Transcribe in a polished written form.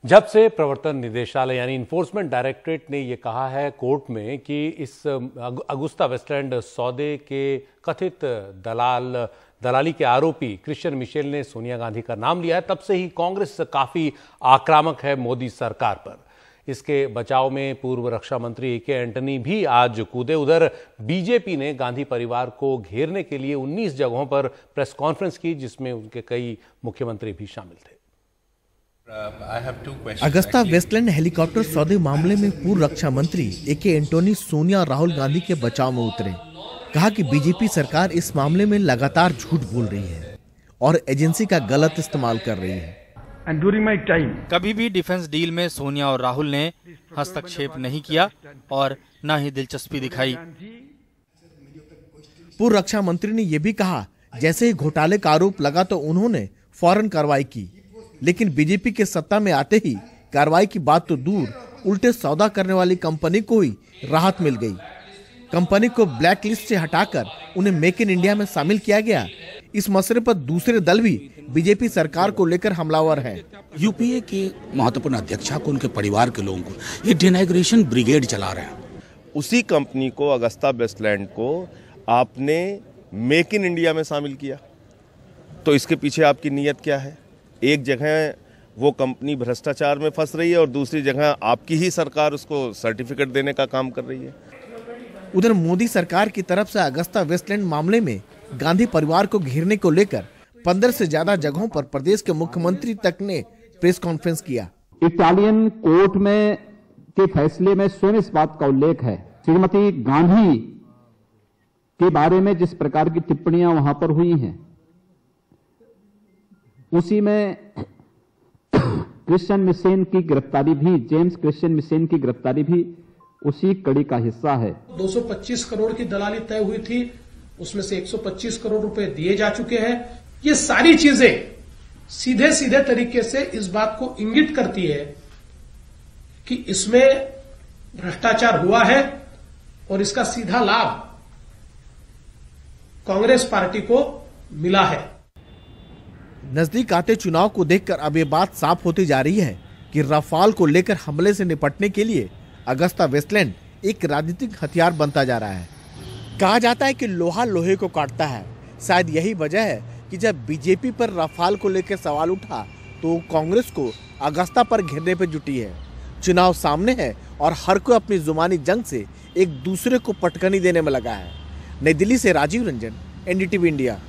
जब से प्रवर्तन निदेशालय यानी इन्फोर्समेंट डायरेक्टरेट ने यह कहा है कोर्ट में कि इस अगुस्ता वेस्टलैंड सौदे के कथित दलाली के आरोपी क्रिश्चियन मिशेल ने सोनिया गांधी का नाम लिया है, तब से ही कांग्रेस काफी आक्रामक है मोदी सरकार पर। इसके बचाव में पूर्व रक्षा मंत्री ए.के. एंटनी भी आज कूदे। उधर बीजेपी ने गांधी परिवार को घेरने के लिए 19 जगहों पर प्रेस कॉन्फ्रेंस की, जिसमें उनके कई मुख्यमंत्री भी शामिल थे। अगस्ता वेस्टलैंड हेलीकॉप्टर सौदे मामले में पूर्व रक्षा मंत्री ए.के. एंटनी सोनिया और राहुल गांधी के बचाव में उतरे। कहा कि बीजेपी सरकार इस मामले में लगातार झूठ बोल रही है और एजेंसी का गलत इस्तेमाल कर रही है। कभी भी डिफेंस डील में सोनिया और राहुल ने हस्तक्षेप नहीं किया और न ही दिलचस्पी दिखाई। पूर्व रक्षा मंत्री ने यह भी कहा, जैसे ही घोटाले का आरोप लगा तो उन्होंने फौरन कार्रवाई की, लेकिन बीजेपी के सत्ता में आते ही कार्रवाई की बात तो दूर, उल्टे सौदा करने वाली कंपनी को ही राहत मिल गई। कंपनी को ब्लैक लिस्ट से हटाकर उन्हें मेक इन इंडिया में शामिल किया गया। इस मसले पर दूसरे दल भी बीजेपी सरकार को लेकर हमलावर हैं। यूपीए के महत्वपूर्ण अध्यक्षा को, उनके परिवार के लोगों को ये डिनाइग्रेशन ब्रिगेड चला रहे हैं। उसी कंपनी को, अगस्ता वेस्टलैंड को आपने मेक इन इंडिया में शामिल किया, तो इसके पीछे आपकी नीयत क्या है? एक जगह वो कंपनी भ्रष्टाचार में फंस रही है और दूसरी जगह आपकी ही सरकार उसको सर्टिफिकेट देने का काम कर रही है। उधर मोदी सरकार की तरफ से अगस्ता वेस्टलैंड मामले में गांधी परिवार को घेरने को लेकर 15 से ज्यादा जगहों पर प्रदेश के मुख्यमंत्री तक ने प्रेस कॉन्फ्रेंस किया। इटालियन कोर्ट में के फैसले में स्वयं इस बात का उल्लेख है। श्रीमती गांधी के बारे में जिस प्रकार की टिप्पणियां वहां पर हुई हैं, उसी में क्रिश्चियन मिशेल की गिरफ्तारी भी, जेम्स क्रिश्चियन मिशेल की गिरफ्तारी भी उसी कड़ी का हिस्सा है। 225 करोड़ की दलाली तय हुई थी, उसमें से 125 करोड़ रुपए दिए जा चुके हैं। ये सारी चीजें सीधे सीधे तरीके से इस बात को इंगित करती है कि इसमें भ्रष्टाचार हुआ है और इसका सीधा लाभ कांग्रेस पार्टी को मिला है। नजदीक आते चुनाव को देखकर अब ये बात साफ होती जा रही है कि राफेल को लेकर हमले से निपटने के लिए अगस्ता वेस्टलैंड एक राजनीतिक हथियार बनता जा रहा है। कहा जाता है कि लोहा लोहे को काटता है। शायद यही वजह है कि जब बीजेपी पर राफेल को लेकर सवाल उठा तो कांग्रेस को अगस्ता पर घेरने पर जुटी है। चुनाव सामने है और हर कोई अपनी जुबानी जंग से एक दूसरे को पटकनी देने में लगा है। नई दिल्ली से राजीव रंजन, एनडीटीवी इंडिया।